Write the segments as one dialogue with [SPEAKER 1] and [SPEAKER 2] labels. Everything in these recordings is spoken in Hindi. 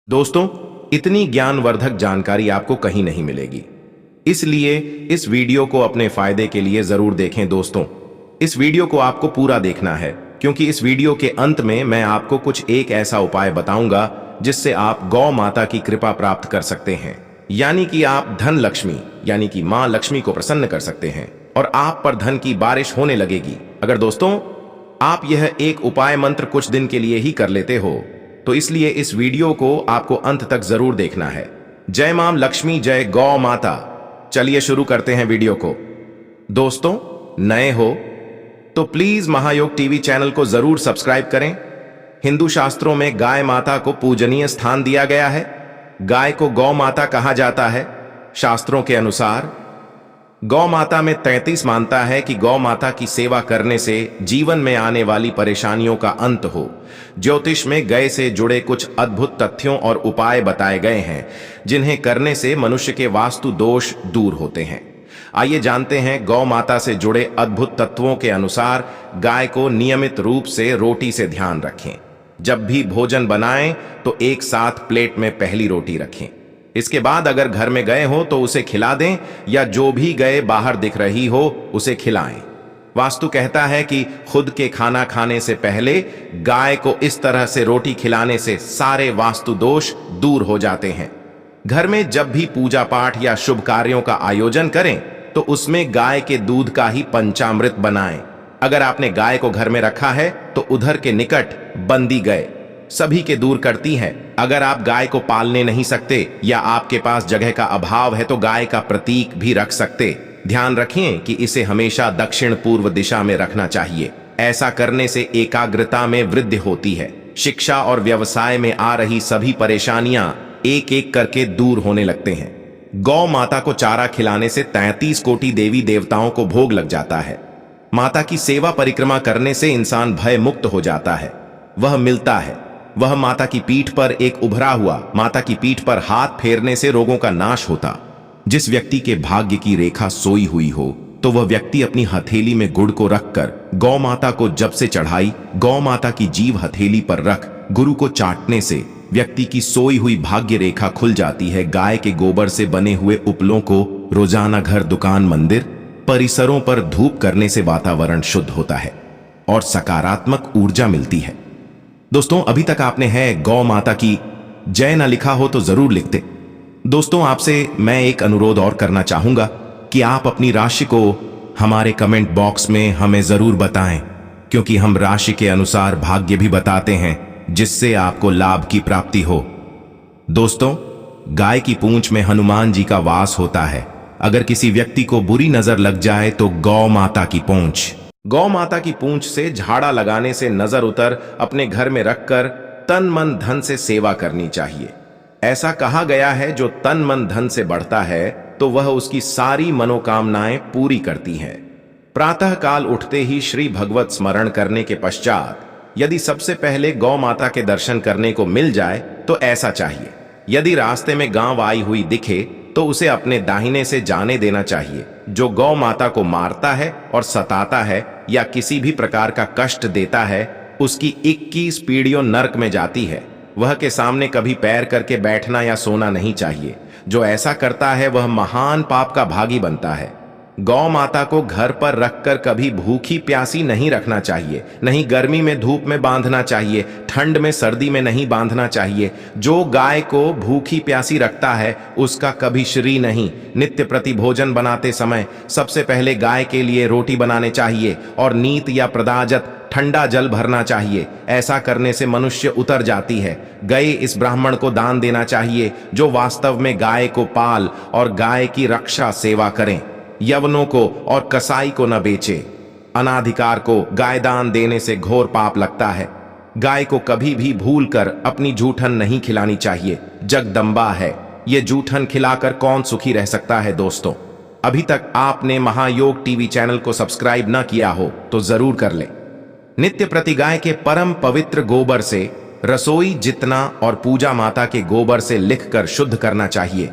[SPEAKER 1] दोस्तों, इतनी ज्ञानवर्धक जानकारी आपको कहीं नहीं मिलेगी। इसलिए इस वीडियो को अपने फायदे के लिए जरूर देखें। दोस्तों, इस वीडियो को आपको पूरा देखना है, क्योंकि इस वीडियो के अंत में मैं आपको कुछ एक ऐसा उपाय बताऊंगा जिससे आप गौ माता की कृपा प्राप्त कर सकते हैं। यानी कि आप धन लक्ष्मी यानी कि मां लक्ष्मी को प्रसन्न कर सकते हैं और आप पर धन की बारिश होने लगेगी। अगर दोस्तों आप यह एक उपाय मंत्र कुछ दिन के लिए ही कर लेते हो, तो इसलिए इस वीडियो को आपको अंत तक जरूर देखना है। जय मां लक्ष्मी, जय गौ माता। चलिए शुरू करते हैं वीडियो को। दोस्तों, नए हो तो प्लीज महायोग टीवी चैनल को जरूर सब्सक्राइब करें। हिंदू शास्त्रों में गाय माता को पूजनीय स्थान दिया गया है। गाय को गौ माता कहा जाता है। शास्त्रों के अनुसार गौ माता में 33 मानता है कि गौ माता की सेवा करने से जीवन में आने वाली परेशानियों का अंत हो। ज्योतिष में गाय से जुड़े कुछ अद्भुत तथ्यों और उपाय बताए गए हैं, जिन्हें करने से मनुष्य के वास्तु दोष दूर होते हैं। आइए जानते हैं गौ माता से जुड़े अद्भुत तत्वों के अनुसार गाय को नियमित रूप से रोटी से ध्यान रखें। जब भी भोजन बनाएं तो एक साथ प्लेट में पहली रोटी रखें। इसके बाद अगर घर में गए हो तो उसे खिला दें, या जो भी गए बाहर दिख रही हो उसे खिलाएं। वास्तु कहता है कि खुद के खाना खाने से पहले गाय को इस तरह से रोटी खिलाने से सारे वास्तु दोष दूर हो जाते हैं। घर में जब भी पूजा पाठ या शुभ कार्यों का आयोजन करें तो उसमें गाय के दूध का ही पंचामृत बनाएं। अगर आपने गाय को घर में रखा है तो उधर के निकट बंदी गाय सभी के दूर करती है। अगर आप गाय को पालने नहीं सकते या आपके पास जगह का अभाव है तो गाय का प्रतीक भी रख सकते। ध्यान रखें कि इसे हमेशा दक्षिण पूर्व दिशा में रखना चाहिए। ऐसा करने से एकाग्रता में वृद्धि होती है। शिक्षा और व्यवसाय में आ रही सभी परेशानियां एक एक करके दूर होने लगते हैं। गौ माता को चारा खिलाने से 33 कोटि देवी देवताओं को भोग लग जाता है। माता की सेवा परिक्रमा करने से इंसान भय मुक्त हो जाता है। वह मिलता है। वह माता की पीठ पर एक उभरा हुआ माता की पीठ पर हाथ फेरने से रोगों का नाश होता। जिस व्यक्ति के भाग्य की रेखा सोई हुई हो तो वह व्यक्ति अपनी हथेली में गुड़ को रखकर गौ माता को जब से चढ़ाई, गौ माता की जीभ हथेली पर रख गुरु को चाटने से व्यक्ति की सोई हुई भाग्य रेखा खुल जाती है। गाय के गोबर से बने हुए उपलों को रोजाना घर, दुकान, मंदिर परिसरों पर धूप करने से वातावरण शुद्ध होता है और सकारात्मक ऊर्जा मिलती है। दोस्तों, अभी तक आपने है गौ माता की जय न लिखा हो तो जरूर लिखते। दोस्तों, आपसे मैं एक अनुरोध और करना चाहूंगा कि आप अपनी राशि को हमारे कमेंट बॉक्स में हमें जरूर बताएं, क्योंकि हम राशि के अनुसार भाग्य भी बताते हैं, जिससे आपको लाभ की प्राप्ति हो। दोस्तों, गाय की पूंछ में हनुमान जी का वास होता है। अगर किसी व्यक्ति को बुरी नजर लग जाए तो गौ माता की पूंछ से झाड़ा लगाने से नजर उतर अपने घर में रखकर तन मन धन से सेवा करनी चाहिए। ऐसा कहा गया है, जो तन मन धन से बढ़ता है तो वह उसकी सारी मनोकामनाएं पूरी करती है। प्रातः काल उठते ही श्री भगवत स्मरण करने के पश्चात यदि सबसे पहले गौ माता के दर्शन करने को मिल जाए तो ऐसा चाहिए। यदि रास्ते में गांव आई हुई दिखे तो उसे अपने दाहिने से जाने देना चाहिए। जो गौ माता को मारता है और सताता है या किसी भी प्रकार का कष्ट देता है, उसकी 21 पीढ़ियों नरक में जाती है। वह के सामने कभी पैर करके बैठना या सोना नहीं चाहिए। जो ऐसा करता है वह महान पाप का भागी बनता है। गौ माता को घर पर रखकर कभी भूखी प्यासी नहीं रखना चाहिए। नहीं गर्मी में धूप में बांधना चाहिए, ठंड में सर्दी में नहीं बांधना चाहिए। जो गाय को भूखी प्यासी रखता है उसका कभी श्री नहीं। नित्य प्रति भोजन बनाते समय सबसे पहले गाय के लिए रोटी बनाने चाहिए और नीत या प्रदाजत ठंडा जल भरना चाहिए। ऐसा करने से मनुष्य उतर जाती है। गाय इस ब्राह्मण को दान देना चाहिए जो वास्तव में गाय को पाल और गाय की रक्षा सेवा करें। यवनों को और कसाई को न बेचे। अनाधिकार को गाय दान देने से घोर पाप लगता है। गाय को कभी भी भूलकर अपनी जूठन नहीं खिलानी चाहिए। जगदम्बा है, ये जूठन खिलाकर कौन सुखी रह सकता है। दोस्तों, अभी तक आपने महायोग टीवी चैनल को सब्सक्राइब न किया हो तो जरूर कर ले। नित्य प्रति गाय के परम पवित्र गोबर से रसोई जितना और पूजा माता के गोबर से लिखकर शुद्ध करना चाहिए।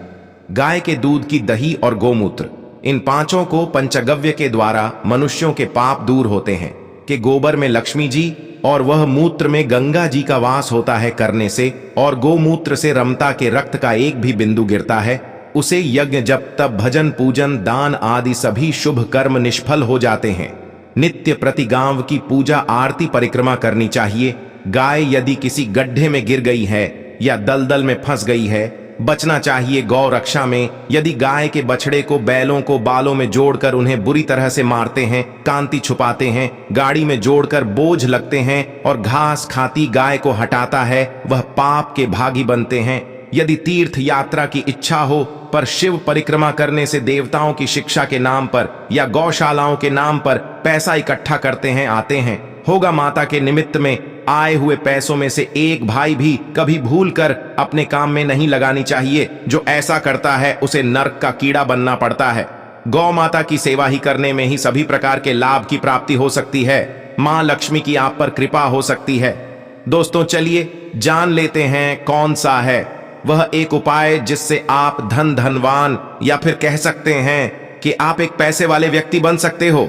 [SPEAKER 1] गाय के दूध की दही और गोमूत्र, इन पांचों को पंचगव्य के द्वारा मनुष्यों के पाप दूर होते हैं। कि गोबर में लक्ष्मी जी और वह मूत्र में गंगा जी का वास होता है करने से, और गोमूत्र से रमता के रक्त का एक भी बिंदु गिरता है, उसे यज्ञ जप तप भजन पूजन दान आदि सभी शुभ कर्म निष्फल हो जाते हैं। नित्य प्रति गांव की पूजा आरती परिक्रमा करनी चाहिए। गाय यदि किसी गड्ढे में गिर गई है या दलदल में फंस गई है, बचना चाहिए गौ रक्षा में। यदि गाय के बछड़े को बैलों को बालों में जोड़कर उन्हें बुरी तरह से मारते हैं, कांति छुपाते हैं, गाड़ी में जोड़कर बोझ लगते हैं और घास खाती गाय को हटाता है, वह पाप के भागी बनते हैं। यदि तीर्थ यात्रा की इच्छा हो पर शिव परिक्रमा करने से देवताओं की शिक्षा के नाम पर या गौशालाओं के नाम पर पैसा इकट्ठा करते हैं आते हैं, होगा माता के निमित्त में आए हुए पैसों में से एक भाई भी कभी भूलकर अपने काम में नहीं लगानी चाहिए। जो ऐसा करता है उसे नरक का कीड़ा बनना पड़ता है। गौ माता की सेवा ही करने में ही सभी प्रकार के लाभ की प्राप्ति हो सकती है। मां लक्ष्मी की आप पर कृपा हो सकती है। दोस्तों चलिए जान लेते हैं कौन सा है वह एक उपाय जिससे आप धनवान या फिर कह सकते हैं कि आप एक पैसे वाले व्यक्ति बन सकते हो।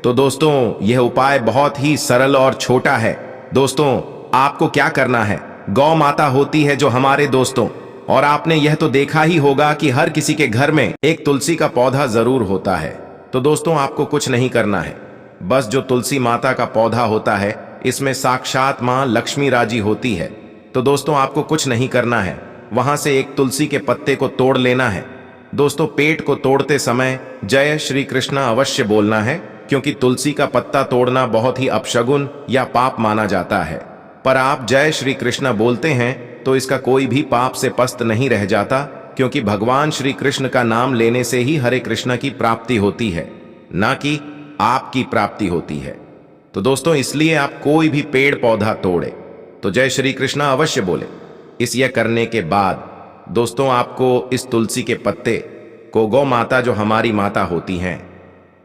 [SPEAKER 1] तो दोस्तों यह उपाय बहुत ही सरल और छोटा है। दोस्तों आपको क्या करना है, गौ माता होती है जो हमारे दोस्तों, और आपने यह तो देखा ही होगा कि हर किसी के घर में एक तुलसी का पौधा जरूर होता है। तो दोस्तों आपको कुछ नहीं करना है, बस जो तुलसी माता का पौधा होता है इसमें साक्षात मां लक्ष्मी राजी होती है। तो दोस्तों आपको कुछ नहीं करना है, वहां से एक तुलसी के पत्ते को तोड़ लेना है। दोस्तों पेट को तोड़ते समय जय श्री कृष्ण अवश्य बोलना है, क्योंकि तुलसी का पत्ता तोड़ना बहुत ही अपशगुन या पाप माना जाता है। पर आप जय श्री कृष्ण बोलते हैं तो इसका कोई भी पाप से पस्त नहीं रह जाता, क्योंकि भगवान श्री कृष्ण का नाम लेने से ही हरे कृष्ण की प्राप्ति होती है, ना कि आपकी प्राप्ति होती है। तो दोस्तों इसलिए आप कोई भी पेड़ पौधा तोड़े तो जय श्री कृष्ण अवश्य बोले। इस यह करने के बाद दोस्तों आपको इस तुलसी के पत्ते को गौ माता जो हमारी माता होती हैं,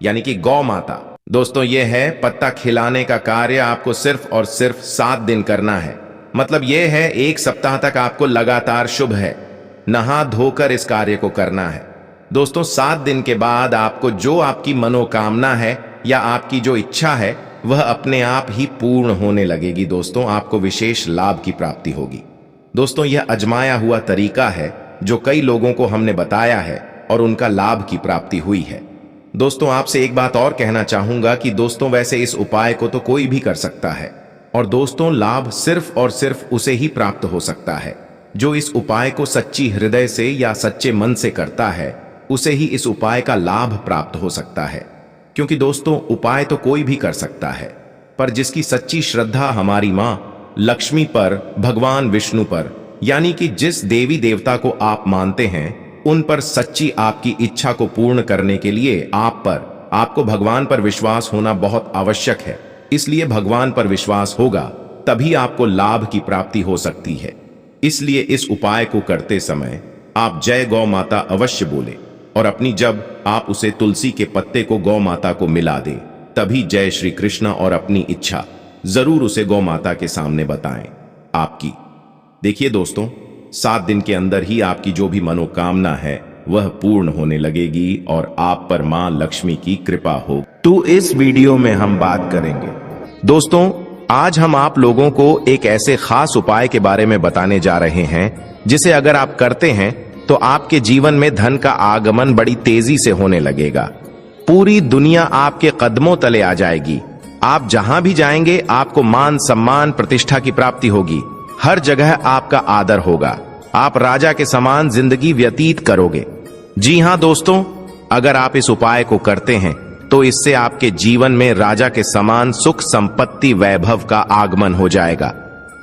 [SPEAKER 1] यानी कि गौ माता, दोस्तों यह है पत्ता खिलाने का कार्य आपको सिर्फ और सिर्फ 7 दिन करना है। मतलब यह है 1 सप्ताह तक आपको लगातार शुभ है नहा धोकर इस कार्य को करना है। दोस्तों 7 दिन के बाद आपको जो आपकी मनोकामना है या आपकी जो इच्छा है वह अपने आप ही पूर्ण होने लगेगी। दोस्तों आपको विशेष लाभ की प्राप्ति होगी। दोस्तों यह अजमाया हुआ तरीका है जो कई लोगों को हमने बताया है और उनका लाभ की प्राप्ति हुई है। दोस्तों आपसे एक बात और कहना चाहूंगा कि दोस्तों वैसे इस उपाय को तो कोई भी कर सकता है, और दोस्तों लाभ सिर्फ और सिर्फ उसे ही प्राप्त हो सकता है जो इस उपाय को सच्ची हृदय से या सच्चे मन से करता है, उसे ही इस उपाय का लाभ प्राप्त हो सकता है। क्योंकि दोस्तों उपाय तो कोई भी कर सकता है, पर जिसकी सच्ची श्रद्धा हमारी मां लक्ष्मी पर, भगवान विष्णु पर, यानी कि जिस देवी देवता को आप मानते हैं उन पर सच्ची आपकी इच्छा को पूर्ण करने के लिए आपको भगवान पर विश्वास होना बहुत आवश्यक है। इसलिए भगवान पर विश्वास होगा तभी आपको लाभ की प्राप्ति हो सकती है। इसलिए इस उपाय को करते समय आप जय गौ माता अवश्य बोले, और अपनी जब आप उसे तुलसी के पत्ते को गौ माता को मिला दे तभी जय श्री कृष्ण और अपनी इच्छा जरूर उसे गौ माता के सामने बताएं आपकी। देखिए दोस्तों 7 दिन के अंदर ही आपकी जो भी मनोकामना है वह पूर्ण होने लगेगी और आप पर मां लक्ष्मी की कृपा हो। तो इस वीडियो में हम बात करेंगे दोस्तों, आज हम आप लोगों को एक ऐसे खास उपाय के बारे में बताने जा रहे हैं जिसे अगर आप करते हैं तो आपके जीवन में धन का आगमन बड़ी तेजी से होने लगेगा। पूरी दुनिया आपके कदमों तले आ जाएगी। आप जहां भी जाएंगे आपको मान सम्मान प्रतिष्ठा की प्राप्ति होगी। हर जगह आपका आदर होगा। आप राजा के समान जिंदगी व्यतीत करोगे। जी हां दोस्तों, अगर आप इस उपाय को करते हैं तो इससे आपके जीवन में राजा के समान सुख संपत्ति वैभव का आगमन हो जाएगा।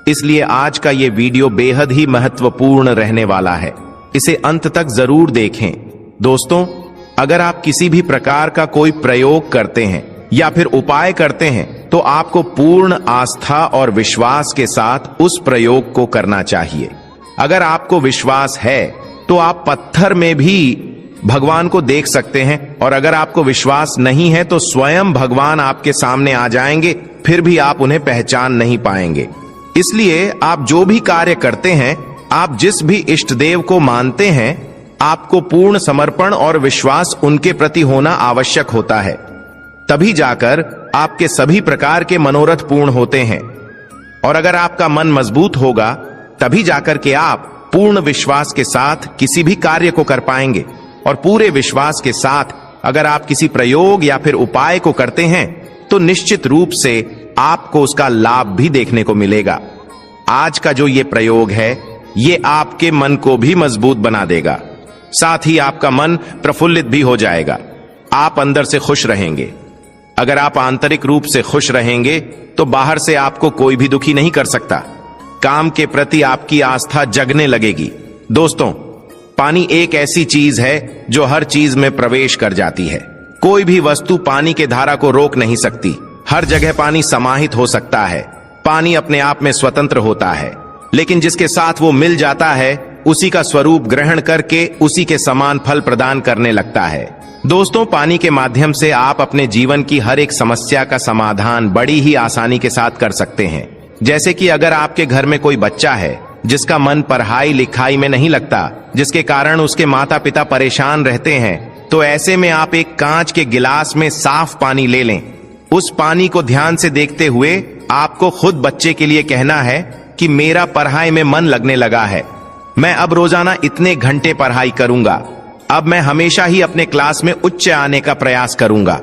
[SPEAKER 1] इसलिए आज का ये वीडियो बेहद ही महत्वपूर्ण रहने वाला है, इसे अंत तक जरूर देखें। दोस्तों अगर आप किसी भी प्रकार का कोई प्रयोग करते हैं या फिर उपाय करते हैं तो आपको पूर्ण आस्था और विश्वास के साथ उस प्रयोग को करना चाहिए। अगर आपको विश्वास है तो आप पत्थर में भी भगवान को देख सकते हैं, और अगर आपको विश्वास नहीं है तो स्वयं भगवान आपके सामने आ जाएंगे, फिर भी आप उन्हें पहचान नहीं पाएंगे। इसलिए आप जो भी कार्य करते हैं, आप जिस भी इष्ट देव को मानते हैं, आपको पूर्ण समर्पण और विश्वास उनके प्रति होना आवश्यक होता है। तभी जाकर आपके सभी प्रकार के मनोरथ पूर्ण होते हैं। और अगर आपका मन मजबूत होगा तभी जाकर के आप पूर्ण विश्वास के साथ किसी भी कार्य को कर पाएंगे। और पूरे विश्वास के साथ अगर आप किसी प्रयोग या फिर उपाय को करते हैं तो निश्चित रूप से आपको उसका लाभ भी देखने को मिलेगा। आज का जो ये प्रयोग है ये आपके मन को भी मजबूत बना देगा, साथ ही आपका मन प्रफुल्लित भी हो जाएगा। आप अंदर से खुश रहेंगे। अगर आप आंतरिक रूप से खुश रहेंगे तो बाहर से आपको कोई भी दुखी नहीं कर सकता। काम के प्रति आपकी आस्था जगने लगेगी। दोस्तों, पानी एक ऐसी चीज है जो हर चीज में प्रवेश कर जाती है। कोई भी वस्तु पानी के धारा को रोक नहीं सकती। हर जगह पानी समाहित हो सकता है। पानी अपने आप में स्वतंत्र होता है, लेकिन जिसके साथ वो मिल जाता है उसी का स्वरूप ग्रहण करके उसी के समान फल प्रदान करने लगता है। दोस्तों, पानी के माध्यम से आप अपने जीवन की हर एक समस्या का समाधान बड़ी ही आसानी के साथ कर सकते हैं। जैसे कि अगर आपके घर में कोई बच्चा है जिसका मन पढ़ाई लिखाई में नहीं लगता, जिसके कारण उसके माता पिता परेशान रहते हैं, तो ऐसे में आप एक कांच के गिलास में साफ पानी ले लें। उस पानी को ध्यान से देखते हुए आपको खुद बच्चे के लिए कहना है कि मेरा पढ़ाई में मन लगने लगा है, मैं अब रोजाना इतने घंटे पढ़ाई करूंगा, अब मैं हमेशा ही अपने क्लास में उच्च आने का प्रयास करूंगा।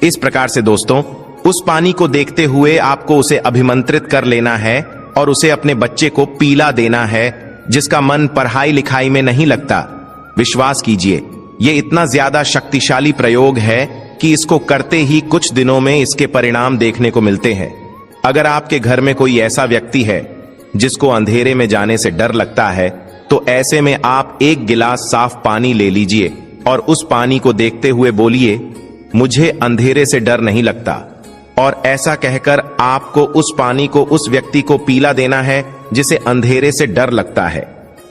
[SPEAKER 1] इस प्रकार से दोस्तों, उस पानी को देखते हुए आपको उसे अभिमंत्रित कर लेना है और उसे अपने बच्चे को पीला देना है जिसका मन पढ़ाई लिखाई में नहीं लगता। विश्वास कीजिए, ये इतना ज्यादा शक्तिशाली प्रयोग है कि इसको करते ही कुछ दिनों में इसके परिणाम देखने को मिलते हैं। अगर आपके घर में कोई ऐसा व्यक्ति है जिसको अंधेरे में जाने से डर लगता है, तो ऐसे में आप एक गिलास साफ पानी ले लीजिए और उस पानी को देखते हुए बोलिए, मुझे अंधेरे से डर नहीं लगता। और ऐसा कहकर आपको उस पानी को उस व्यक्ति को पीला देना है जिसे अंधेरे से डर लगता है।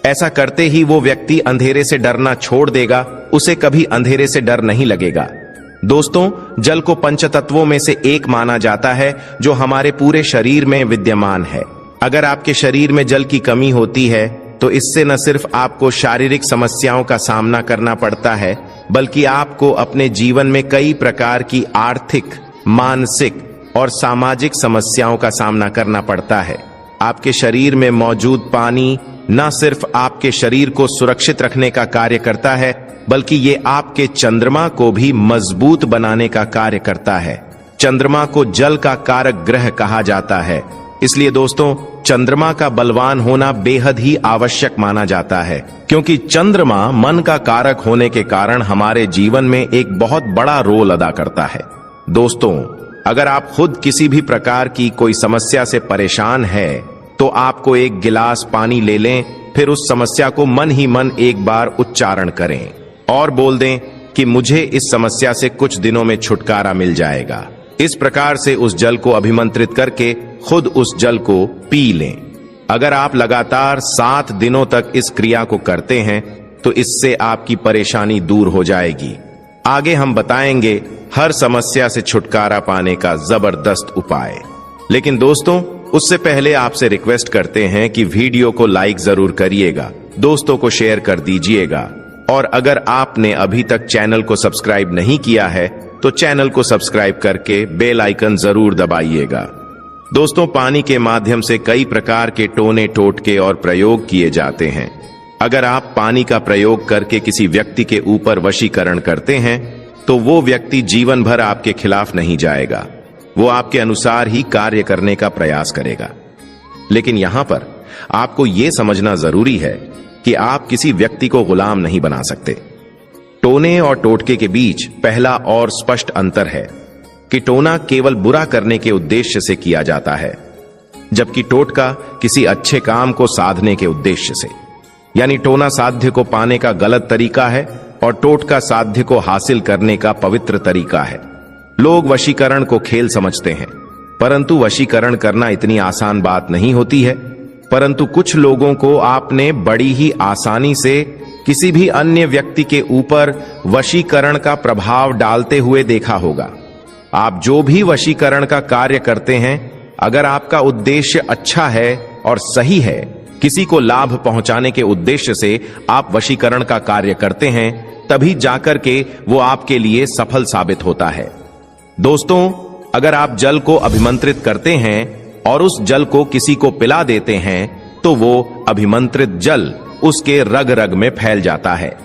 [SPEAKER 1] ऐसा करते ही वो व्यक्ति अंधेरे से डरना छोड़ देगा, उसे कभी अंधेरे से डर नहीं लगेगा। दोस्तों, जल को पंचतत्वों में से एक माना जाता है जो हमारे पूरे शरीर में विद्यमान है। अगर आपके शरीर में जल की कमी होती है तो इससे न सिर्फ आपको शारीरिक समस्याओं का सामना करना पड़ता है, बल्कि आपको अपने जीवन में कई प्रकार की आर्थिक, मानसिक और सामाजिक समस्याओं का सामना करना पड़ता है। आपके शरीर में मौजूद पानी न सिर्फ आपके शरीर को सुरक्षित रखने का कार्य करता है, बल्कि ये आपके चंद्रमा को भी मजबूत बनाने का कार्य करता है। चंद्रमा को जल का कारक ग्रह कहा जाता है, इसलिए दोस्तों, चंद्रमा का बलवान होना बेहद ही आवश्यक माना जाता है, क्योंकि चंद्रमा मन का कारक होने के कारण हमारे जीवन में एक बहुत बड़ा रोल अदा करता है। दोस्तों, अगर आप खुद किसी भी प्रकार की कोई समस्या से परेशान है तो आपको एक गिलास पानी ले लें, फिर उस समस्या को मन ही मन एक बार उच्चारण करें और बोल दें कि मुझे इस समस्या से कुछ दिनों में छुटकारा मिल जाएगा। इस प्रकार से उस जल को अभिमंत्रित करके खुद उस जल को पी लें। अगर आप लगातार 7 दिनों तक इस क्रिया को करते हैं तो इससे आपकी परेशानी दूर हो जाएगी। आगे हम बताएंगे हर समस्या से छुटकारा पाने का जबरदस्त उपाय। लेकिन दोस्तों, उससे पहले आपसे रिक्वेस्ट करते हैं कि वीडियो को लाइक जरूर करिएगा, दोस्तों को शेयर कर दीजिएगा, और अगर आपने अभी तक चैनल को सब्सक्राइब नहीं किया है तो चैनल को सब्सक्राइब करके बेल आइकन जरूर दबाइएगा। दोस्तों, पानी के माध्यम से कई प्रकार के टोने टोटके और प्रयोग किए जाते हैं। अगर आप पानी का प्रयोग करके किसी व्यक्ति के ऊपर वशीकरण करते हैं तो वो व्यक्ति जीवन भर आपके खिलाफ नहीं जाएगा, वो आपके अनुसार ही कार्य करने का प्रयास करेगा। लेकिन यहां पर आपको यह समझना जरूरी है कि आप किसी व्यक्ति को गुलाम नहीं बना सकते। टोने और टोटके के बीच पहला और स्पष्ट अंतर है कि टोना केवल बुरा करने के उद्देश्य से किया जाता है, जबकि टोटका किसी अच्छे काम को साधने के उद्देश्य से। यानी टोना साध्य को पाने का गलत तरीका है और टोटका साध्य को हासिल करने का पवित्र तरीका है। लोग वशीकरण को खेल समझते हैं, परंतु वशीकरण करना इतनी आसान बात नहीं होती है। परंतु कुछ लोगों को आपने बड़ी ही आसानी से किसी भी अन्य व्यक्ति के ऊपर वशीकरण का प्रभाव डालते हुए देखा होगा। आप जो भी वशीकरण का कार्य करते हैं, अगर आपका उद्देश्य अच्छा है और सही है, किसी को लाभ पहुंचाने के उद्देश्य से आप वशीकरण का कार्य करते हैं, तभी जाकर के वो आपके लिए सफल साबित होता है। दोस्तों, अगर आप जल को अभिमंत्रित करते हैं और उस जल को किसी को पिला देते हैं तो वो अभिमंत्रित जल उसके रग रग में फैल जाता है,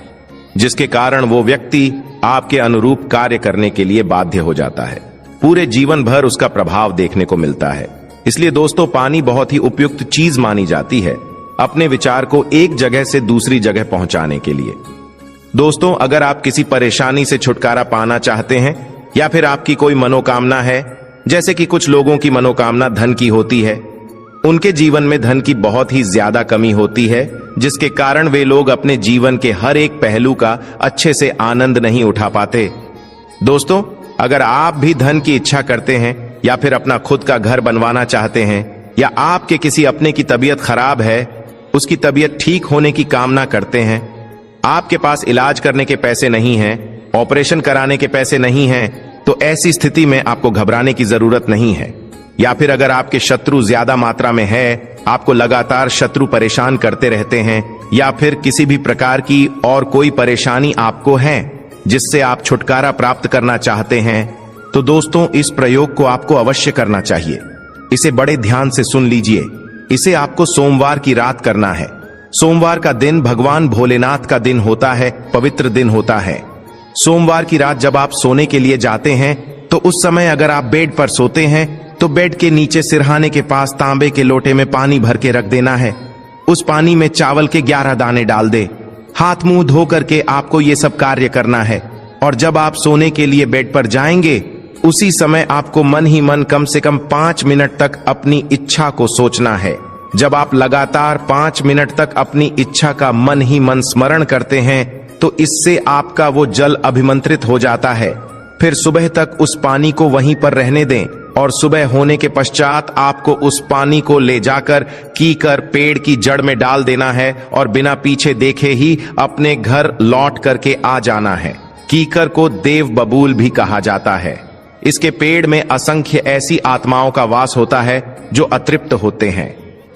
[SPEAKER 1] जिसके कारण वो व्यक्ति आपके अनुरूप कार्य करने के लिए बाध्य हो जाता है। पूरे जीवन भर उसका प्रभाव देखने को मिलता है। इसलिए दोस्तों, पानी बहुत ही उपयुक्त चीज मानी जाती है अपने विचार को एक जगह से दूसरी जगह पहुंचाने के लिए। दोस्तों, अगर आप किसी परेशानी से छुटकारा पाना चाहते हैं या फिर आपकी कोई मनोकामना है, जैसे कि कुछ लोगों की मनोकामना धन की होती है, उनके जीवन में धन की बहुत ही ज्यादा कमी होती है, जिसके कारण वे लोग अपने जीवन के हर एक पहलू का अच्छे से आनंद नहीं उठा पाते। दोस्तों, अगर आप भी धन की इच्छा करते हैं या फिर अपना खुद का घर बनवाना चाहते हैं, या आपके किसी अपने की तबीयत खराब है, उसकी तबीयत ठीक होने की कामना करते हैं, आपके पास इलाज करने के पैसे नहीं हैं, ऑपरेशन कराने के पैसे नहीं हैं, तो ऐसी स्थिति में आपको घबराने की जरूरत नहीं है। या फिर अगर आपके शत्रु ज्यादा मात्रा में है, आपको लगातार शत्रु परेशान करते रहते हैं, या फिर किसी भी प्रकार की और कोई परेशानी आपको है जिससे आप छुटकारा प्राप्त करना चाहते हैं, तो दोस्तों, इस प्रयोग को आपको अवश्य करना चाहिए। इसे बड़े ध्यान से सुन लीजिए। इसे आपको सोमवार की रात करना है। सोमवार का दिन भगवान भोलेनाथ का दिन होता है, पवित्र दिन होता है। सोमवार की रात जब आप सोने के लिए जाते हैं, तो उस समय अगर आप बेड पर सोते हैं तो बेड के नीचे सिरहाने के पास तांबे के लोटे में पानी भर के रख देना है। उस पानी में चावल के 11 दाने डाल दे। हाथ मुंह धो करके आपको ये सब कार्य करना है। और जब आप सोने के लिए बेड पर जाएंगे, उसी समय आपको मन ही मन कम से कम 5 मिनट तक अपनी इच्छा को सोचना है। जब आप लगातार 5 मिनट तक अपनी इच्छा का मन ही मन स्मरण करते हैं, तो इससे आपका वो जल अभिमंत्रित हो जाता है। फिर सुबह तक उस पानी को वहीं पर रहने दें, और सुबह होने के पश्चात आपको उस पानी को ले जाकर कीकर पेड़ की जड़ में डाल देना है, और बिना पीछे देखे ही अपने घर लौट करके आ जाना है। कीकर को देव बबूल भी कहा जाता है। इसके पेड़ में असंख्य ऐसी आत्माओं का वास होता है जो अतृप्त होते हैं।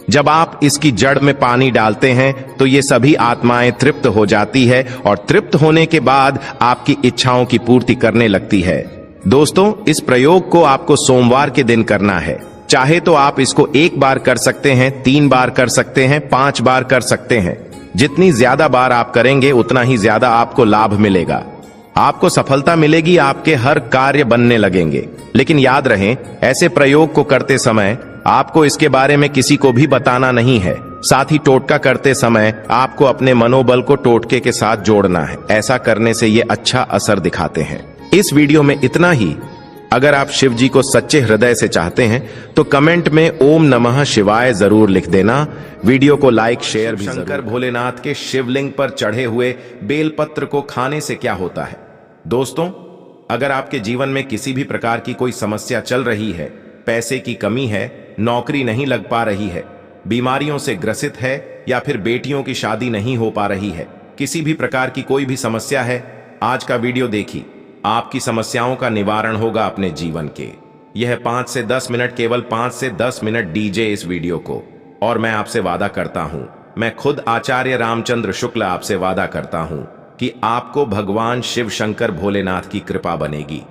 [SPEAKER 1] जब आप इसकी जड़ में पानी डालते हैं तो ये सभी आत्माएं तृप्त हो जाती है, और तृप्त होने के बाद आपकी इच्छाओं की पूर्ति करने लगती है। दोस्तों, इस प्रयोग को आपको सोमवार के दिन करना है। चाहे तो आप इसको 1 बार कर सकते हैं, 3 बार कर सकते हैं, 5 बार कर सकते हैं। जितनी ज्यादा बार आप करेंगे उतना ही ज्यादा आपको लाभ मिलेगा, आपको सफलता मिलेगी, आपके हर कार्य बनने लगेंगे। लेकिन याद रहे, ऐसे प्रयोग को करते समय आपको इसके बारे में किसी को भी बताना नहीं है। साथ ही टोटका करते समय आपको अपने मनोबल को टोटके के साथ जोड़ना है। ऐसा करने से ये अच्छा असर दिखाते हैं। इस वीडियो में इतना ही। अगर आप शिव जी को सच्चे हृदय से चाहते हैं तो कमेंट में ओम नमः शिवाय जरूर लिख देना। वीडियो को लाइक शेयर भी। शंकर भोलेनाथ के शिवलिंग पर चढ़े हुए बेलपत्र को खाने से क्या होता है? दोस्तों, अगर आपके जीवन में किसी भी प्रकार की कोई समस्या चल रही है, पैसे की कमी है, नौकरी नहीं लग पा रही है, बीमारियों से ग्रसित है, या फिर बेटियों की शादी नहीं हो पा रही है, किसी भी प्रकार की कोई भी समस्या है, आज का वीडियो देखिए, आपकी समस्याओं का निवारण होगा अपने जीवन के। यह 5 से 10 मिनट, केवल 5 से 10 मिनट दीजिए इस वीडियो को। और मैं आपसे वादा करता हूं, मैं खुद आचार्य रामचंद्र शुक्ल आपसे वादा करता हूं कि आपको भगवान शिव शंकर भोलेनाथ की कृपा बनेगी।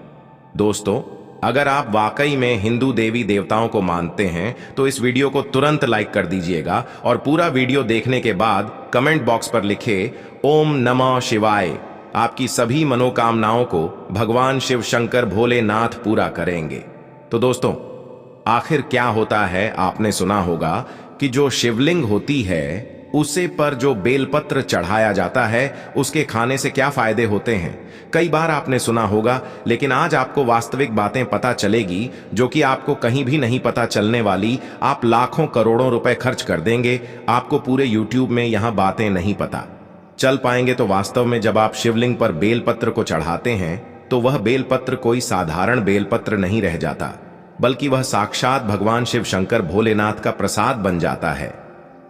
[SPEAKER 1] दोस्तों, अगर आप वाकई में हिंदू देवी देवताओं को मानते हैं तो इस वीडियो को तुरंत लाइक कर दीजिएगा, और पूरा वीडियो देखने के बाद कमेंट बॉक्स पर लिखे ओम नमः शिवाय। आपकी सभी मनोकामनाओं को भगवान शिव शंकर भोलेनाथ पूरा करेंगे। तो दोस्तों, आखिर क्या होता है? आपने सुना होगा कि जो शिवलिंग होती है उसे पर जो बेलपत्र चढ़ाया जाता है, उसके खाने से क्या फायदे होते हैं, कई बार आपने सुना होगा। लेकिन आज आपको वास्तविक बातें पता चलेगी, जो कि आपको कहीं भी नहीं पता चलने वाली। आप लाखों करोड़ों रुपए खर्च कर देंगे, आपको पूरे YouTube में यहां बातें नहीं पता चल पाएंगे। तो वास्तव में जब आप शिवलिंग पर बेलपत्र को चढ़ाते हैं तो वह बेलपत्र कोई साधारण बेलपत्र नहीं रह जाता, बल्कि वह साक्षात भगवान शिव शंकर भोलेनाथ का प्रसाद बन जाता है।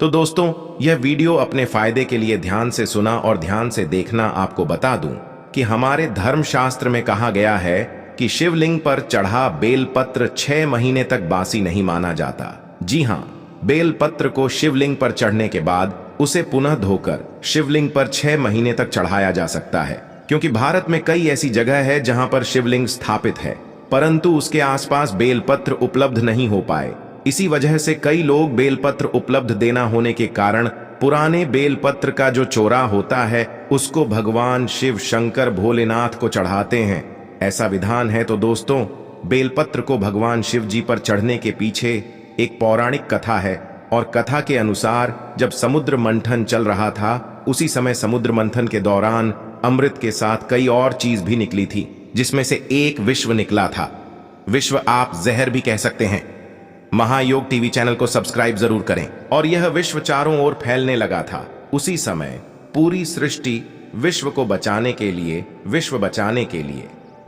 [SPEAKER 1] तो दोस्तों, यह वीडियो अपने फायदे के लिए ध्यान से सुना और ध्यान से देखना। आपको बता दूं कि हमारे धर्मशास्त्र में कहा गया है कि शिवलिंग पर चढ़ा बेलपत्र 6 महीने तक बासी नहीं माना जाता। जी हां, बेलपत्र को शिवलिंग पर चढ़ने के बाद उसे पुनः धोकर शिवलिंग पर 6 महीने तक चढ़ाया जा सकता है, क्योंकि भारत में कई ऐसी जगह है जहां पर शिवलिंग स्थापित है, परंतु उसके आसपास बेलपत्र उपलब्ध नहीं हो पाए। इसी वजह से कई लोग बेलपत्र उपलब्ध देना होने के कारण पुराने बेलपत्र का जो चोरा होता है उसको भगवान शिव शंकर भोलेनाथ को चढ़ाते हैं। ऐसा विधान है। तो दोस्तों, बेलपत्र को भगवान शिव जी पर चढ़ने के पीछे एक पौराणिक कथा है और कथा के अनुसार जब समुद्र मंथन चल रहा था उसी समय समुद्र मंथन के दौरान अमृत के साथ कई और चीज भी निकली थी, जिसमें से एक विश्व निकला था। विश्व आप जहर भी कह सकते हैं। महायोग टीवी चैनल को सब्सक्राइब जरूर करें। और यह विश्व चारों ओर फैलने लगा था। उसी समय पूरी सृष्टि विश्व को बचाने के लिए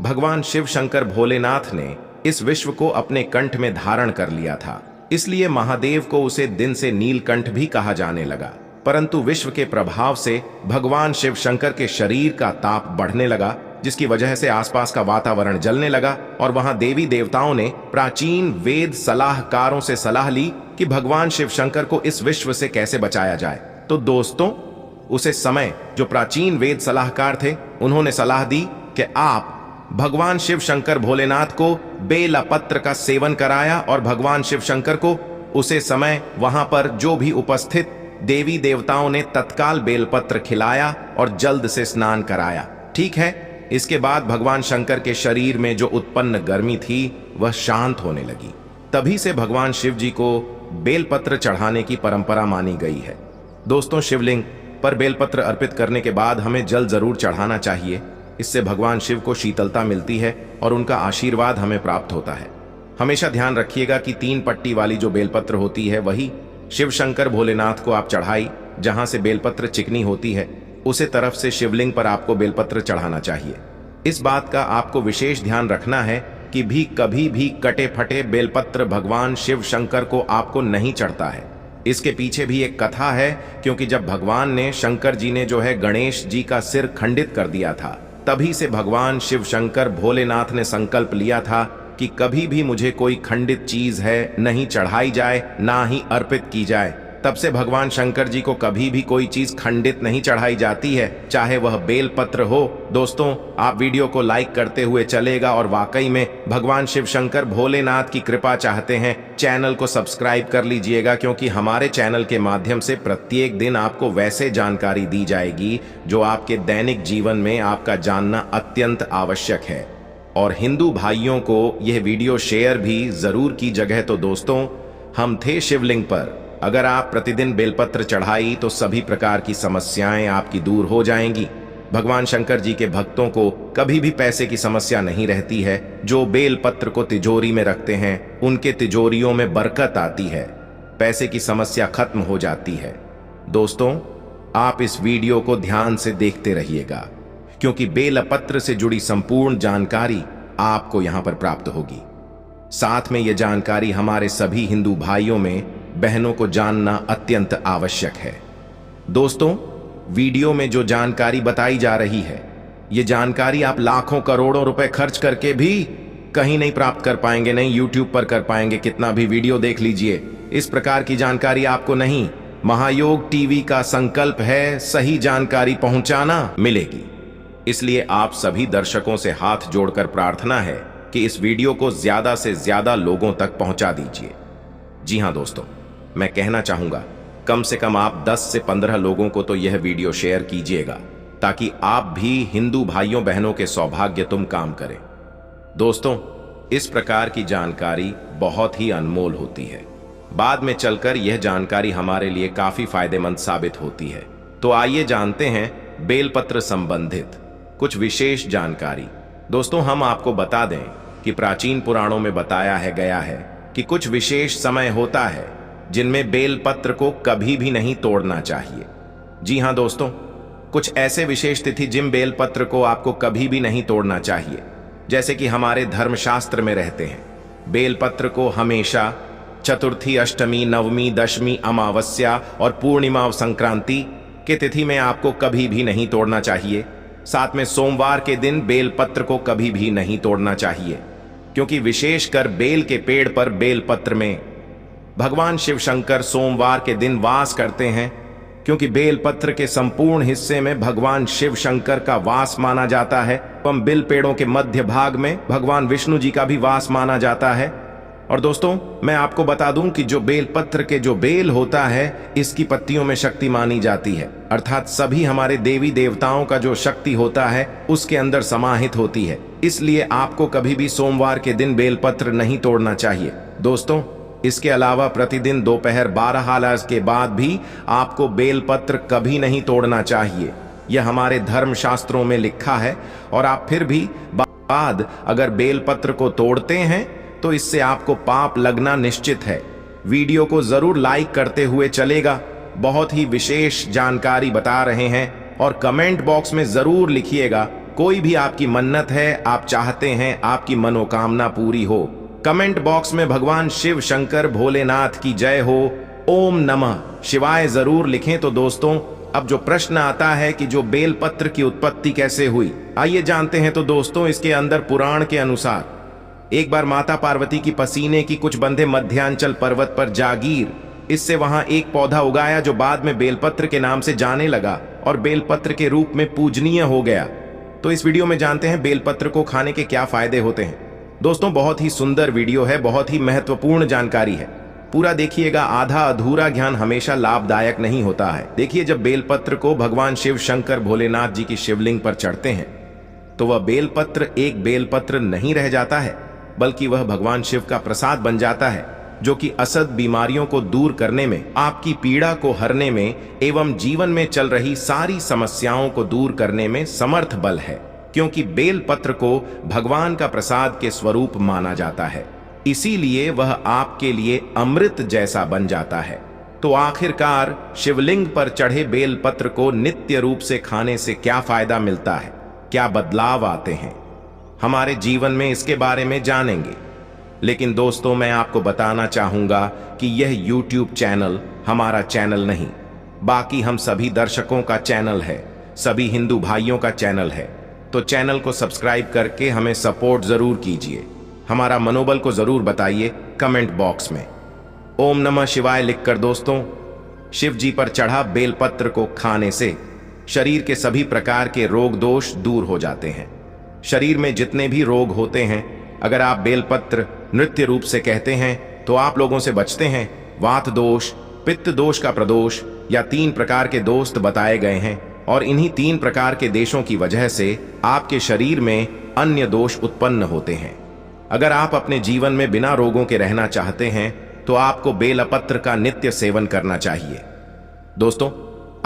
[SPEAKER 1] भगवान शिव शंकर भोलेनाथ ने इस विश्व को अपने कंठ में धारण कर लिया था। इसलिए महादेव को उसे दिन से नीलकंठ भी कहा जाने लगा। परंतु विश्व के प्रभाव से भगवान शिव शंकर के शरीर का ताप बढ़ने लगा, जिसकी वजह से आसपास का वातावरण जलने लगा और वहां देवी देवताओं ने प्राचीन वेद सलाहकारों से सलाह ली कि भगवान शिव शंकर को इस विश्व से कैसे बचाया जाए। तो दोस्तों, उसे समय जो प्राचीन वेद सलाहकार थे उन्होंने सलाह दी कि आप भगवान शिव शंकर भोलेनाथ को बेलपत्र का सेवन कराया और भगवान शिव शंकर को उसे समय वहां पर जो भी उपस्थित देवी देवताओं ने तत्काल बेलपत्र खिलाया और जल्द से स्नान कराया। ठीक है। इसके बाद भगवान शंकर के शरीर में जो उत्पन्न गर्मी थी वह शांत होने लगी। तभी से भगवान शिव जी को बेलपत्र चढ़ाने की परंपरा मानी गई है। दोस्तों, शिवलिंग पर बेलपत्र अर्पित करने के बाद हमें जल जरूर चढ़ाना चाहिए। इससे भगवान शिव को शीतलता मिलती है और उनका आशीर्वाद हमें प्राप्त होता है। हमेशा ध्यान रखिएगा कि 3 पट्टी वाली जो बेलपत्र होती है वही शिव शंकर भोलेनाथ को आप चढ़ाई। जहां से बेलपत्र चिकनी होती है उसे तरफ से शिवलिंग पर आपको बेलपत्र चढ़ाना चाहिए। इस बात का आपको विशेष ध्यान रखना है कि कभी भी कटे फटे बेलपत्र भगवान शिव शंकर को आपको नहीं चढ़ता है। इसके पीछे भी एक कथा है, क्योंकि जब भगवान ने शंकर जी ने जो है गणेश जी का सिर खंडित कर दिया था, तभी से भगवान शिव शंकर भोलेनाथ ने संकल्प लिया था कि कभी भी मुझे कोई खंडित चीज है नहीं चढ़ाई जाए, ना ही अर्पित की जाए। तब से भगवान शंकर जी को कभी भी कोई चीज खंडित नहीं चढ़ाई जाती है, चाहे वह बेलपत्र हो। दोस्तों, आप वीडियो को लाइक करते हुए चलेगा और वाकई में भगवान शिव शंकर भोलेनाथ की कृपा चाहते हैं, चैनल को सब्सक्राइब कर लीजिएगा, क्योंकि हमारे चैनल के माध्यम से प्रत्येक दिन आपको वैसे जानकारी दी जाएगी जो आपके दैनिक जीवन में आपका जानना अत्यंत आवश्यक है। और हिंदू भाइयों को यह वीडियो शेयर भी जरूर कीजिएगा। तो दोस्तों, हम थे शिवलिंग पर। अगर आप प्रतिदिन बेलपत्र चढ़ाई तो सभी प्रकार की समस्याएं आपकी दूर हो जाएंगी। भगवान शंकर जी के भक्तों को कभी भी पैसे की समस्या नहीं रहती है। जो बेलपत्र को तिजोरी में रखते हैं उनके तिजोरियों में बरकत आती है, पैसे की समस्या खत्म हो जाती है। दोस्तों, आप इस वीडियो को ध्यान से देखते रहिएगा, क्योंकि बेलपत्र से जुड़ी संपूर्ण जानकारी आपको यहां पर प्राप्त होगी। साथ में यह जानकारी हमारे सभी हिंदू भाइयों में बहनों को जानना अत्यंत आवश्यक है। दोस्तों, वीडियो में जो जानकारी बताई जा रही है, ये जानकारी आप लाखों करोड़ों रुपए खर्च करके भी कहीं नहीं प्राप्त कर पाएंगे, नहीं यूट्यूब पर कर पाएंगे। कितना भी वीडियो देख लीजिए, इस प्रकार की जानकारी आपको नहीं। महायोग टीवी का संकल्प है सही जानकारी पहुंचाना मिलेगी। इसलिए आप सभी दर्शकों से हाथ जोड़कर प्रार्थना है कि इस वीडियो को ज्यादा से ज्यादा लोगों तक पहुंचा दीजिए। जी हां दोस्तों, मैं कहना चाहूंगा कम से कम आप 10 से 15 लोगों को तो यह वीडियो शेयर कीजिएगा, ताकि आप भी हिंदू भाइयों बहनों के सौभाग्य तुम काम करें। दोस्तों, इस प्रकार की जानकारी बहुत ही अनमोल होती है। बाद में चलकर यह जानकारी हमारे लिए काफी फायदेमंद साबित होती है। तो आइए जानते हैं बेलपत्र संबंधित कुछ विशेष जानकारी। दोस्तों, हम आपको बता दें कि प्राचीन पुराणों में बताया गया है कि कुछ विशेष समय होता है जिनमें बेलपत्र को कभी भी नहीं तोड़ना चाहिए। जी हां दोस्तों, कुछ ऐसे विशेष तिथि जिन बेलपत्र को आपको कभी भी नहीं तोड़ना चाहिए, जैसे कि हमारे धर्मशास्त्र में रहते हैं। बेलपत्र को हमेशा चतुर्थी, अष्टमी, नवमी, दशमी, अमावस्या और पूर्णिमा और संक्रांति के तिथि में आपको कभी भी नहीं तोड़ना चाहिए। साथ में सोमवार के दिन बेलपत्र को कभी भी नहीं तोड़ना चाहिए, क्योंकि विशेषकर बेल के पेड़ पर बेलपत्र में भगवान शिव शंकर सोमवार के दिन वास करते हैं, क्योंकि बेलपत्र के संपूर्ण हिस्से में भगवान शिव शंकर का वास माना जाता है। एवं बेल पेड़ों के मध्य भाग में भगवान विष्णु जी का भी वास माना जाता है। और दोस्तों मैं आपको बता दूं कि जो बेलपत्र के जो बेल होता है इसकी पत्तियों में शक्ति मानी जाती है, अर्थात सभी हमारे देवी देवताओं का जो शक्ति होता है उसके अंदर समाहित होती है। इसलिए आपको कभी भी सोमवार के दिन बेलपत्र नहीं तोड़ना चाहिए दोस्तों। इसके अलावा प्रतिदिन दोपहर 12 के बाद भी आपको बेलपत्र कभी नहीं तोड़ना चाहिए। यह हमारे धर्म शास्त्रों में लिखा है और आप फिर भी बाद अगर बेलपत्र को तोड़ते हैं तो इससे आपको पाप लगना निश्चित है। वीडियो को जरूर लाइक करते हुए चलेगा, बहुत ही विशेष जानकारी बता रहे हैं और कमेंट बॉक्स में जरूर लिखिएगा कोई भी आपकी मन्नत है, आप चाहते हैं आपकी मनोकामना पूरी हो। कमेंट बॉक्स में भगवान शिव शंकर भोलेनाथ की जय हो, ओम नमः शिवाय जरूर लिखें। तो दोस्तों अब जो प्रश्न आता है कि जो बेलपत्र की उत्पत्ति कैसे हुई, आइए जानते हैं। तो दोस्तों इसके अंदर पुराण के अनुसार एक बार माता पार्वती की पसीने की कुछ बंधे मध्यांचल पर्वत पर जागीर, इससे वहां एक पौधा उगाया जो बाद में बेलपत्र के नाम से जाने लगा और बेलपत्र के रूप में पूजनीय हो गया। तो इस वीडियो में जानते हैं बेलपत्र को खाने के क्या फायदे होते हैं। दोस्तों बहुत ही सुंदर वीडियो है, बहुत ही महत्वपूर्ण जानकारी है, पूरा देखिएगा। आधा अधूरा ज्ञान हमेशा लाभदायक नहीं होता है। देखिए जब बेलपत्र को भगवान शिव शंकर भोलेनाथ जी की शिवलिंग पर चढ़ते हैं तो वह बेलपत्र एक बेलपत्र नहीं रह जाता है, बल्कि वह भगवान शिव का प्रसाद बन जाता है, जो कि असद बीमारियों को दूर करने में, आपकी पीड़ा को हरने में एवं जीवन में चल रही सारी समस्याओं को दूर करने में समर्थ बल है, क्योंकि बेलपत्र को भगवान का प्रसाद के स्वरूप माना जाता है। इसीलिए वह आपके लिए अमृत जैसा बन जाता है। तो आखिरकार शिवलिंग पर चढ़े बेलपत्र को नित्य रूप से खाने से क्या फायदा मिलता है, क्या बदलाव आते हैं हमारे जीवन में, इसके बारे में जानेंगे। लेकिन दोस्तों मैं आपको बताना चाहूंगा कि यह YouTube चैनल हमारा चैनल नहीं, बाकी हम सभी दर्शकों का चैनल है, सभी हिंदू भाइयों का चैनल है। तो चैनल को सब्सक्राइब करके हमें सपोर्ट जरूर कीजिए, हमारा मनोबल को जरूर बताइए कमेंट बॉक्स में। ओम नमः शिवाय लिखकर दोस्तों शिव जी पर चढ़ा बेलपत्र को खाने से शरीर के सभी प्रकार के रोग दोष दूर हो जाते हैं। शरीर में जितने भी रोग होते हैं, अगर आप बेलपत्र नृत्य रूप से कहते हैं तो आप लोगों से बचते हैं। वात दोष, पित्त दोष का प्रदोष या 3 प्रकार के दोष बताए गए हैं और इन्हीं 3 प्रकार के देशों की वजह से आपके शरीर में अन्य दोष उत्पन्न होते हैं। अगर आप अपने जीवन में बिना रोगों के रहना चाहते हैं तो आपको बेलपत्र का नित्य सेवन करना चाहिए। दोस्तों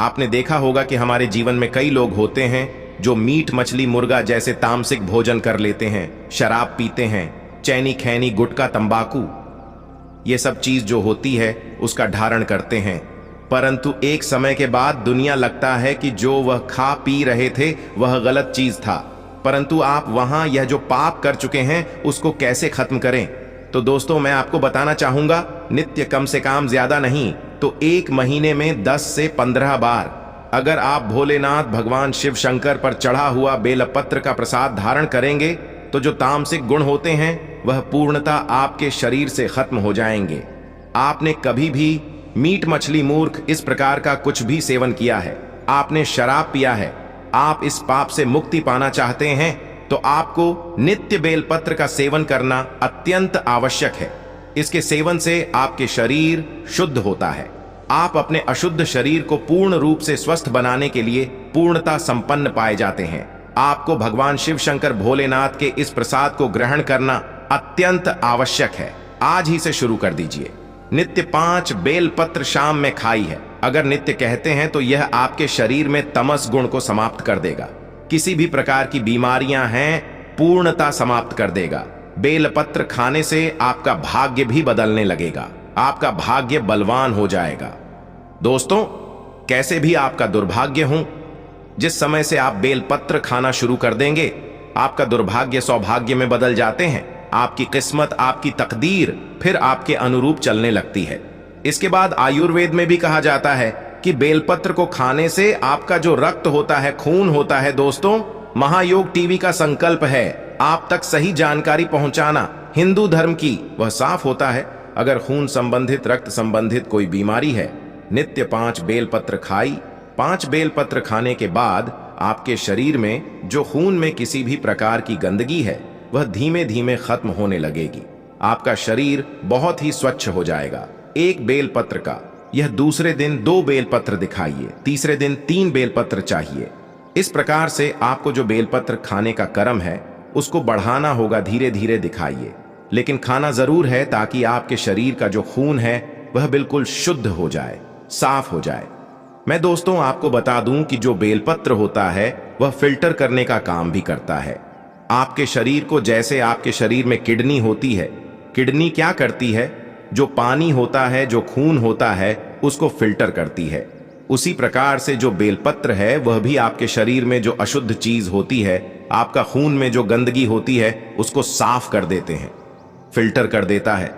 [SPEAKER 1] आपने देखा होगा कि हमारे जीवन में कई लोग होते हैं जो मीट मछली मुर्गा जैसे तामसिक भोजन कर लेते हैं, शराब पीते हैं, चैनी खैनी गुटखा तंबाकू ये सब चीज जो होती है उसका धारण करते हैं, परंतु एक समय के बाद दुनिया लगता है कि जो वह खा पी रहे थे वह गलत चीज था, परंतु आप वहां यह जो पाप कर चुके हैं उसको कैसे खत्म करें। तो दोस्तों मैं आपको बताना चाहूंगा नित्य कम से कम ज्यादा नहीं तो 1 महीने में 10 से 15 बार अगर आप भोलेनाथ भगवान शिव शंकर पर चढ़ा हुआ बेलपत्र का प्रसाद धारण करेंगे तो जो तामसिक गुण होते हैं वह पूर्णतः आपके शरीर से खत्म हो जाएंगे। आपने कभी भी मीट मछली मूर्ख इस प्रकार का कुछ भी सेवन किया है, आपने शराब पिया है, आप इस पाप से मुक्ति पाना चाहते हैं तो आपको नित्य बेलपत्र का सेवन करना अत्यंत आवश्यक है। इसके सेवन से आपके शरीर शुद्ध होता है। आप अपने अशुद्ध शरीर को पूर्ण रूप से स्वस्थ बनाने के लिए पूर्णता संपन्न पाए जाते हैं। आपको भगवान शिव शंकर भोलेनाथ के इस प्रसाद को ग्रहण करना अत्यंत आवश्यक है। आज ही से शुरू कर दीजिए। नित्य 5 बेलपत्र शाम में खाई है। अगर नित्य कहते हैं तो यह आपके शरीर में तमस गुण को समाप्त कर देगा। किसी भी प्रकार की बीमारियां हैं पूर्णता समाप्त कर देगा। बेलपत्र खाने से आपका भाग्य भी बदलने लगेगा, आपका भाग्य बलवान हो जाएगा। दोस्तों कैसे भी आपका दुर्भाग्य हो, जिस समय से आप बेलपत्र खाना शुरू कर देंगे आपका दुर्भाग्य सौभाग्य में बदल जाते हैं। आपकी किस्मत, आपकी तकदीर फिर आपके अनुरूप चलने लगती है। इसके बाद आयुर्वेद में भी कहा जाता है कि बेलपत्र को खाने से आपका जो रक्त होता है, खून होता है। दोस्तों महायोग टीवी का संकल्प है आप तक सही जानकारी पहुंचाना। हिंदू धर्म की वह साफ होता है। अगर खून संबंधित, रक्त संबंधित कोई बीमारी है, नित्य 5 बेलपत्र खाई। 5 बेलपत्र खाने के बाद आपके शरीर में जो खून में किसी भी प्रकार की गंदगी है वह धीमे धीमे खत्म होने लगेगी। आपका शरीर बहुत ही स्वच्छ हो जाएगा। एक बेलपत्र का यह दूसरे दिन 2 बेलपत्र दिखाइए, तीसरे दिन 3 बेलपत्र चाहिए। इस प्रकार से आपको जो बेलपत्र खाने का कर्म है उसको बढ़ाना होगा, धीरे धीरे दिखाइए, लेकिन खाना जरूर है ताकि आपके शरीर का जो खून है वह बिल्कुल शुद्ध हो जाए, साफ हो जाए। मैं दोस्तों आपको बता दूं कि जो बेलपत्र होता है वह फिल्टर करने का काम भी करता है आपके शरीर को। जैसे आपके शरीर में किडनी होती है, किडनी क्या करती है, जो पानी होता है, जो खून होता है, उसको फिल्टर करती है। उसी प्रकार से जो बेलपत्र है वह भी आपके शरीर में जो अशुद्ध चीज होती है, आपका खून में जो गंदगी होती है, उसको साफ कर देते हैं, फिल्टर कर देता है।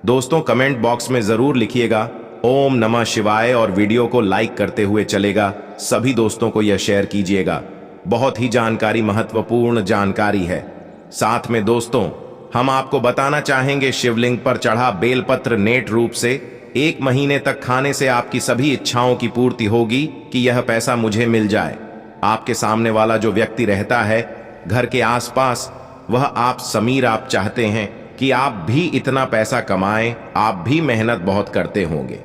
[SPEAKER 1] दोस्तों कमेंट बॉक्स में जरूर लिखिएगा ओम नमः शिवाय और वीडियो को लाइक करते हुए चलेगा। सभी दोस्तों को यह शेयर कीजिएगा। बहुत ही जानकारी, महत्वपूर्ण जानकारी है। साथ में दोस्तों हम आपको बताना चाहेंगे शिवलिंग पर चढ़ा बेलपत्र नेट रूप से 1 महीने तक खाने से आपकी सभी इच्छाओं की पूर्ति होगी कि यह पैसा मुझे मिल जाए। आपके सामने वाला जो व्यक्ति रहता है घर के आसपास, वह आप समीर आप चाहते हैं कि आप भी इतना पैसा कमाएं, आप भी मेहनत बहुत करते होंगे,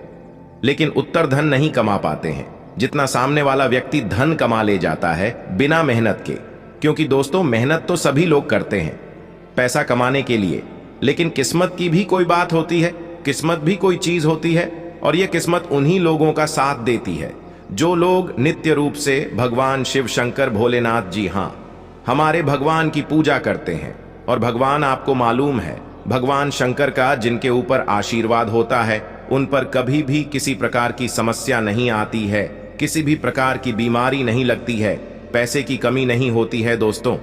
[SPEAKER 1] लेकिन उत्तर धन नहीं कमा पाते हैं जितना सामने वाला व्यक्ति धन कमा ले जाता है बिना मेहनत के। क्योंकि दोस्तों मेहनत तो सभी लोग करते हैं पैसा कमाने के लिए, लेकिन किस्मत की भी कोई बात होती है, किस्मत भी कोई चीज होती है, और यह किस्मत उन्हीं लोगों का साथ देती है जो लोग नित्य रूप से भगवान शिव शंकर भोलेनाथ जी, हाँ हमारे भगवान की पूजा करते हैं। और भगवान आपको मालूम है, भगवान शंकर का जिनके ऊपर आशीर्वाद होता है उन पर कभी भी किसी प्रकार की समस्या नहीं आती है, किसी भी प्रकार की बीमारी नहीं लगती है, पैसे की कमी नहीं होती है। दोस्तों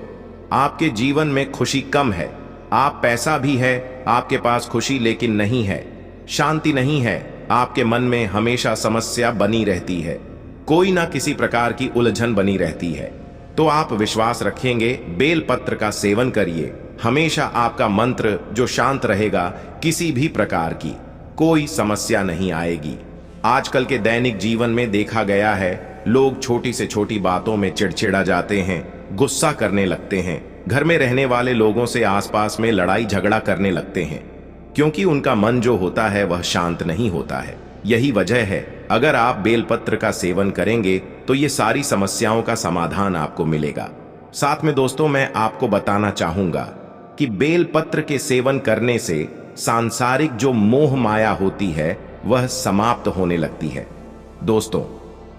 [SPEAKER 1] आपके जीवन में खुशी कम है, आप पैसा भी है आपके पास खुशी लेकिन नहीं है, शांति नहीं है, आपके मन में हमेशा समस्या बनी रहती है, कोई ना किसी प्रकार की उलझन बनी रहती है। तो आप विश्वास रखेंगे, बेलपत्र का सेवन करिए, हमेशा आपका मंत्र जो शांत रहेगा, किसी भी प्रकार की कोई समस्या नहीं आएगी। आजकल के दैनिक जीवन में देखा गया है लोग छोटी से छोटी बातों में चिड़चिड़ा जाते हैं, गुस्सा करने लगते हैं, घर में रहने वाले लोगों से आसपास में लड़ाई झगड़ा करने लगते हैं, क्योंकि उनका मन जो होता है वह शांत नहीं होता है। यही वजह है, अगर आप बेलपत्र का सेवन करेंगे तो ये सारी समस्याओं का समाधान आपको मिलेगा। साथ में दोस्तों मैं आपको बताना चाहूंगा कि बेलपत्र के सेवन करने से सांसारिक जो मोह माया होती है वह समाप्त होने लगती है। दोस्तों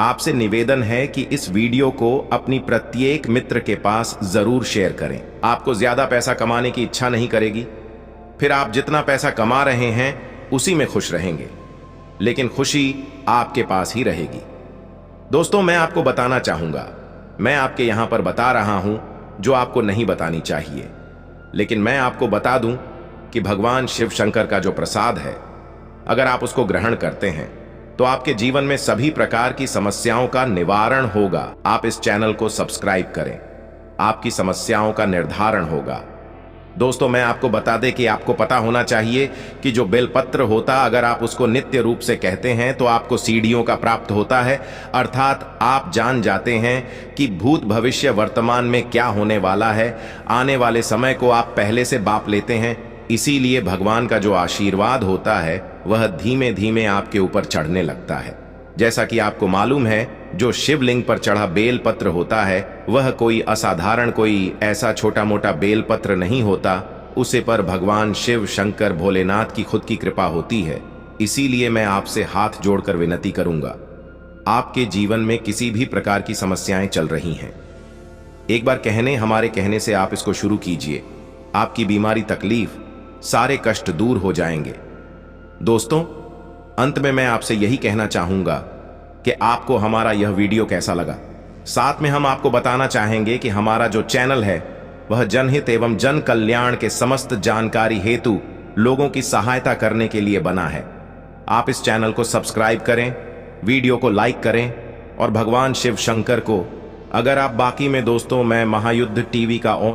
[SPEAKER 1] आपसे निवेदन है कि इस वीडियो को अपनी प्रत्येक मित्र के पास जरूर शेयर करें। आपको ज्यादा पैसा कमाने की इच्छा नहीं करेगी, फिर आप जितना पैसा कमा रहे हैं उसी में खुश रहेंगे, लेकिन खुशी आपके पास ही रहेगी। दोस्तों मैं आपको बताना चाहूंगा, मैं आपके यहां पर बता रहा हूं जो आपको नहीं बतानी चाहिए, लेकिन मैं आपको बता दूं कि भगवान शिव शंकर का जो प्रसाद है, अगर आप उसको ग्रहण करते हैं तो आपके जीवन में सभी प्रकार की समस्याओं का निवारण होगा। आप इस चैनल को सब्सक्राइब करें, आपकी समस्याओं का निर्धारण होगा। दोस्तों मैं आपको बता दें कि आपको पता होना चाहिए कि जो बेलपत्र होता, अगर आप उसको नित्य रूप से कहते हैं तो आपको सीढ़ियों का प्राप्त होता है, अर्थात आप जान जाते हैं कि भूत भविष्य वर्तमान में क्या होने वाला है, आने वाले समय को आप पहले से बाप लेते हैं। इसीलिए भगवान का जो आशीर्वाद होता है वह धीमे धीमे आपके ऊपर चढ़ने लगता है। जैसा कि आपको मालूम है, जो शिवलिंग पर चढ़ा बेलपत्र होता है वह कोई असाधारण, कोई ऐसा छोटा मोटा बेलपत्र नहीं होता, उसे पर भगवान शिव शंकर भोलेनाथ की खुद की कृपा होती है। इसीलिए मैं आपसे हाथ जोड़कर विनती करूंगा, आपके जीवन में किसी भी प्रकार की समस्याएं चल रही हैं, एक बार हमारे कहने से आप इसको शुरू कीजिए, आपकी बीमारी, तकलीफ, सारे कष्ट दूर हो जाएंगे। दोस्तों अंत में मैं आपसे यही कहना चाहूंगा कि आपको हमारा यह वीडियो कैसा लगा। साथ में हम आपको बताना चाहेंगे कि हमारा जो चैनल है वह जनहित एवं जन कल्याण के समस्त जानकारी हेतु लोगों की सहायता करने के लिए बना है। आप इस चैनल को सब्सक्राइब करें, वीडियो को लाइक करें और भगवान शिव शंकर को, अगर आप बाकी में दोस्तों मैं महायुद्ध टीवी का